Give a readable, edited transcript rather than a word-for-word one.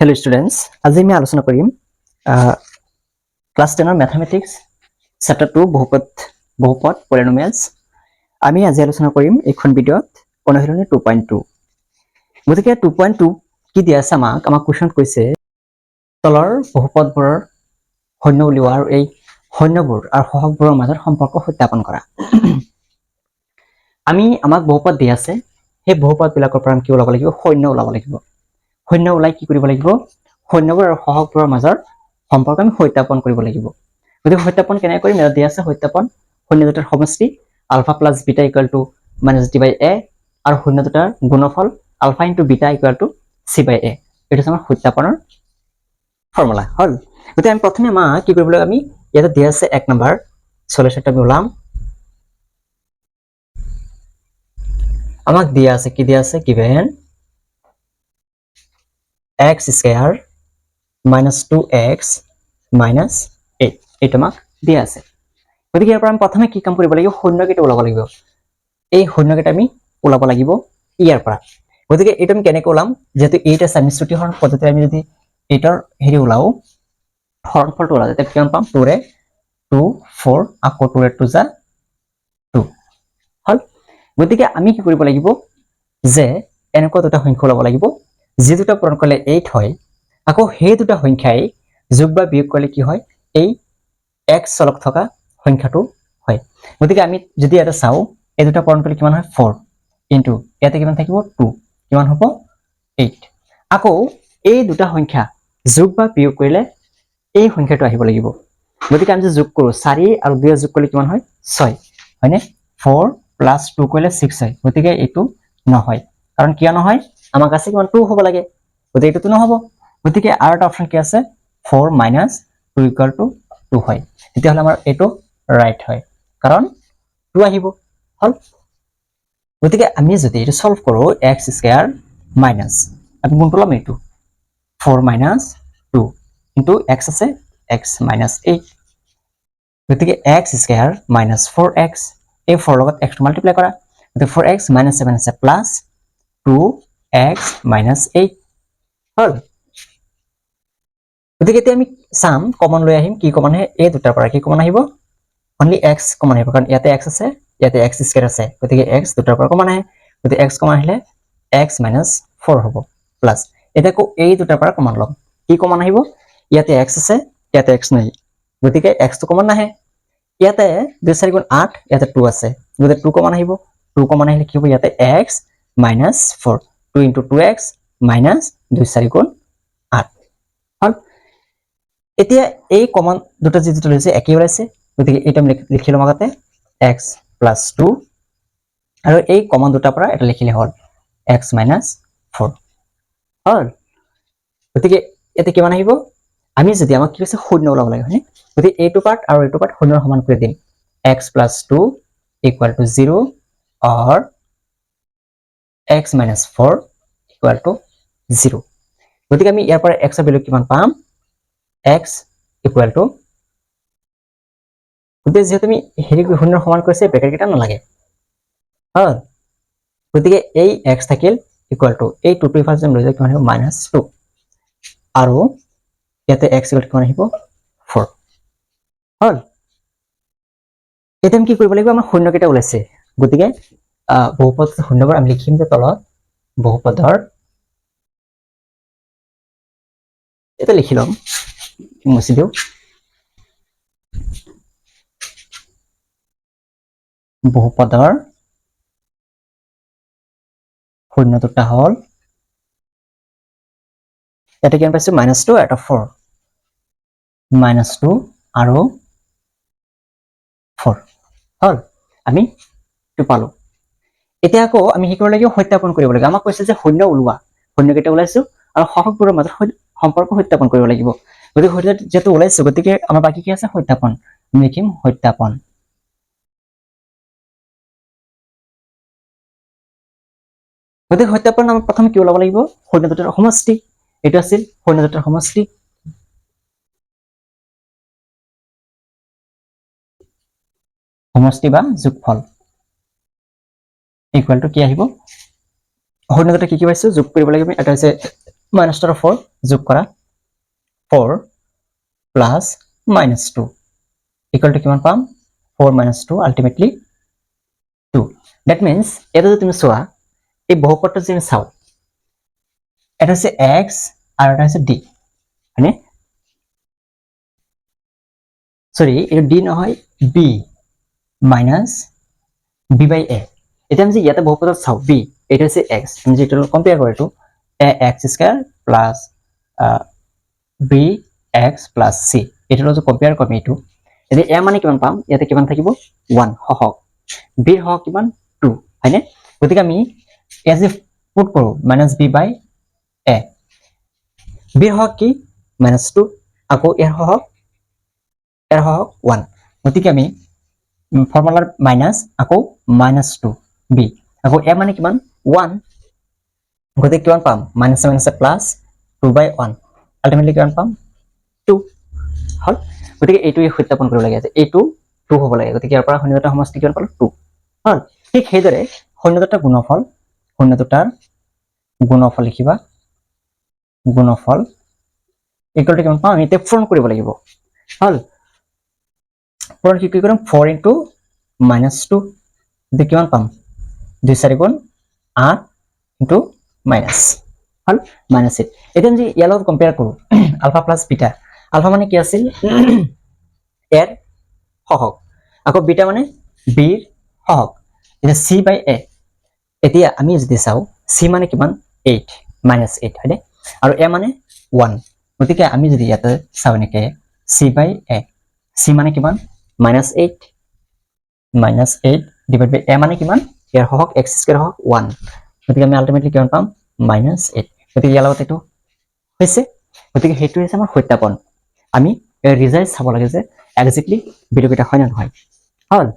Hello students, আজি আমি আলোচনা কৰিম ক্লাস 10 ম্যাথমেটিক্স চ্যাপ্টাৰ 2 বহুপদ পলিনোমিয়ালস। আমি আজি আলোচনা কৰিম এইখন ভিডিঅত অনুশীলনী 2.2। গতিকে 2.2 কি দিয়া আছে আমাক কোৱেশ্চন কৈছে তলৰ বহুপদবোৰৰ শূন্য উলিওৱা আৰু এই শূন্যবোৰ আৰু সহগবোৰৰ মাজত সম্পৰ্ক সত্যাপন কৰা। আমাক বহুপদ দিয়া আছে, সেই বহুপদবিলাকৰ পৰা আমি কি ওলাব লাগিব? শূন্য ওলাব লাগিব। শূন্য ওলাই কি কৰিব লাগিব? শূন্যবোৰ আৰু সহগবোৰৰ মাজৰ সম্পৰ্ক আমি সত্যাপন কৰিব লাগিব। গতিকে সত্যাপন কেনেকৈ কৰিম? এটা দিয়া আছে সত্যাপন শূন্য দুটাৰ সমষ্টি alpha plus beta equal to minus B by A আৰু শূন্য দুটাৰ গুণফল alpha into beta equal to C by A. এইটো আমাৰ সত্যাপনৰ ফৰ্মুলা হ'ল। গতিকে আমি প্ৰথমে কি কৰিব লাগিব? আমি ইয়াতে দিয়া আছে 1 নম্বৰ সলিউশনটা আমি ওলাম। আমাক দিয়া আছে কি দিয়া আছে? Given x square minus 2x minus 8 এইটো আমাক দিয়া আছে। গতিকে ইয়াৰ পৰা আমি প্ৰথমে কি কাম কৰিব লাগিব? শূন্যকেইটা ওলাব লাগিব। এই শূন্যকেইটা আমি ওলাব লাগিব ইয়াৰ পৰা। গতিকে এইটো আমি কেনেকৈ ওলাম? যেহেতু 8 আছে, আমি শ্ৰুতি হৰণ পদ্ধতিৰে আমি যদি 8ৰ হেৰি ওলাও, হৰণফলটো ওলাও, তেতিয়া কিমান পাম? 2 ৰে 2 4 আকৌ 2 ৰে 2 যা 2 হ'ল। গতিকে আমি কি কৰিব লাগিব যে এনেকুৱা দুটা সংখ্যা ওলাব লাগিব যি দুটা পূৰণ কৰিলে 8 হয়, আকৌ সেই দুটা সংখ্যাই যোগ বা বিয়োগ কৰিলে কি হয়? এই x চলক থকা সংখ্যাটো হয়। গতিকে আমি যদি এটা চাও, এই দুটা পূৰণ কৰিলে কিমান হয়? 4 ইনটু ইয়াতে কিমান থাকিব? 2 কিমান হ'ব? 8। আকৌ এই দুটা সংখ্যা যোগ বা বিয়োগ কৰিলে এই সংখ্যাটো আহিব লাগিব। গতিকে আমি যে যোগ কৰো 4 আৰু 2 যোগ কৰিলে কিমান হয়? 6 হয়নে? 4 প্লাস 2 কৰিলে 6 হয়। গতিকে এইটো নহয়, কাৰণ কিয় নহয়? আমাক আছে কিমান? 2 হ'ব লাগে, গতিকে এইটো নহব। গতিকে আৰু এটা অপশন কি আছে? 4 minus 2 equal to 2 হয়। তেতিয়াহ'লে আমাৰ এইটো ৰাইট হয়, কাৰণ 2 আহিব হ'ল। গতিকে আমি যদি এইটো সলভ কৰো x স্কয়ার মাইনাস আমি কোনটো লম? এইটো 4 minus 2 ইনটু x আছে x minus 8। গতিকে x স্কয়ার minus 4x, এই 4 লগত x টো মাল্টিপ্লাই কৰা, গতিকে 4x minus 7 আছে প্লাস 2x minus 8 হ'ল। গতিকে এতিয়া আমি চাম, কমন লৈ আহিম। কি কমন আহে? এই দুটাৰ পৰা কি কমন আহিব? অনলি x কমন আহিব, কাৰণ ইয়াতে x আছে, ইয়াতে x স্কয়াৰ আছে, গতিকে x দুটাৰ পৰা কমন আহে। গতিকে x কমন আহিলে x minus 4 হ'ব প্লাস এতিয়া আকৌ এই দুটাৰ পৰা কমন লম। কি কমন আহিব? ইয়াতে x আছে, ইয়াতে x নাই, গতিকে x টো কমন নাহে। ইয়াতে 2 4 গুণ 8, ইয়াতে 2 আছে, গতিকে 2 কমন আহিব। 2 কমন আহিলে কি হ'ব? ইয়াতে x minus 4 2 into 2x minus 2 4 গুণ 8 হ'ল। এতিয়া এই কমন দুটা যি দুটা লৈছে একেই ওলাইছে, গতিকে এইটো আমি লিখি লম আগতে x plus 2 আৰু এই কমন দুটাৰ পৰা এটা লিখিলে হ'ল x minus 4 হ'ল। গতিকে এতিয়া কিমান আহিব? আমি যদি আমাক কি কৈছে? শূন্য ওলাব লাগে, হয়নে? গতিকে এইটো পাৰ্ট আৰু এইটো পাৰ্ট শূন্যৰ সমান কৰি দিম। x plus 2 equal to 0 or x minus 4 equal to 0। গতিকে আমি ইয়াৰ পৰা x ৰ ভ্যালু কিমান পাম? x equal to, গতিকে যেহেতু আমি হেৰি শূন্যৰ সমান কৰিছে, ব্ৰেকেট কেইটা নালাগে হ'ল। গতিকে এই x থাকিল ইকুয়াল টু এই 2 টো ইফালে লৈ যায়, কিমান হ'ব? -2 আৰু ইয়াতে x ইকুয়াল কিমান আহিব? 4 হ'ল। এতিয়া আমি কি কৰিব লাগিব? আমাৰ শূন্য কেইটা ওলাইছে, গতিকে বহুপদ শূন্যবোৰ আমি লিখিম যে তলত বহুপদৰ, এটা লিখি লম, মুছি দিও, বহুপদৰ শূন্য দুটা হল, এটা কিমান পাইছো? -2 এটা 4, -2 আৰু 4 হ'ল। আমি এইটো পালো। এতিয়া আকৌ আমি কি কৰিব লাগিব? সত্যাপন কৰিব লাগিব। আমাক কৈছে যে শূন্য ওলোৱা, শূন্য কেইটা ওলাইছো আৰু সহগবোৰৰ মাজত সম্পৰ্ক সত্যাপন কৰিব লাগিব। গতিকে শূন্য যেহেতু ওলাইছো, গতিকে আমাৰ বাকী কি আছে? সত্যাপন। আমি লিখিম সত্যাপন। গতিকে সত্যাপন আমাৰ প্ৰথমে কি ওলাব লাগিব? শূন্য দুটাৰ সমষ্টি। এইটো আছিল শূন্য দুটাৰ সমষ্টি, সমষ্টি বা যোগফল ইকুয়াল টু কি আহিব? শূন্য দুটা কি কি পাইছো? যোগ কৰিব লাগিব। এটা হৈছে মাইনাছ 2 আৰু 4 যোগ কৰা 4 প্লাছ মাইনাছ 2 ইকুৱেল টু কিমান পাম 4 minus 2 ultimately 2 that means এটা যদি তুমি চোৱা এই বহুপদটো যদি চাও এটা হৈছে x আৰু এটা হৈছে d মানে সৰি এটা d নহয় b minus b by a এটা আমি যে ইয়াতে বহুপদত চাও b এটা হৈছে x আমি যে এটা কম্পেয়াৰ কৰো এটো ax square plus bx plus c এটা যদি কম্পেয়াৰ কৰিম এটো এতে a মানে কিমান পাম ইয়াতে কিমান থাকিব 1 হহক b ৰ হহক কিমান 2 হয়নে গতিকে আমি as if পুট কৰো -b by a b ৰ হহক কি -2 আকৌ a ৰ হহক 1 গতিকে আমি ফৰ্মুলাৰ মাইনাস আকৌ -2 b আকৌ a মানে কিমান 1 গতিকে কিমান পাম মাইনাস প্লাস 2 by 1 আলটিমেটলি কিমান পাম 2 হল গতিকে এইটো সত্যাপন কৰিব লাগে যে এইটো 2 হ'ব লাগে গতিকে ইয়াৰ পৰা শূন্য দুটাৰ সমষ্টি কিমান পালো 2 হল ঠিক সেইদৰে শূন্য দুটাৰ গুণফল লিখিবা গুণফল ইকুৱেল টু কিমান পাম আমি এতিয়া পূৰণ কৰিব লাগিব হল পূৰণ কি কৰিম 4 into -2 দি কিমান পাম 2 4 গুণ 8 into মাইনাস হল -8 এতিয়া আমি ইয়াৰ লগত কম্পেয়াৰ কৰো আলফা প্লাস বিটা আলফা মানে কি আছিল এৰ হহক আকৌ বিটা মানে b ৰ হহক এটা c by a এতিয়া আমি যদি চাও c মানে কিমান 8 -8 হয়নে আৰু a মানে 1 গতিকে আমি যদি ইয়াতে চাও নেকে c by a c মানে কিমান -8 divided by a মানে কিমান ইয়াৰ হহক x স্কয়াৰ হহক 1 গতিকে আমি আলটিমেটলি কিমান পাম -8 গতিকে ইয়াৰ লগত এটো হৈছে গতিকে হেতু হৈছে আমাৰ সত্যাপন আমি ৰিজাল্ট চাব লাগে যে এক্স্যাক্টলি ভিডিও কেইটা হয় না নহয় হল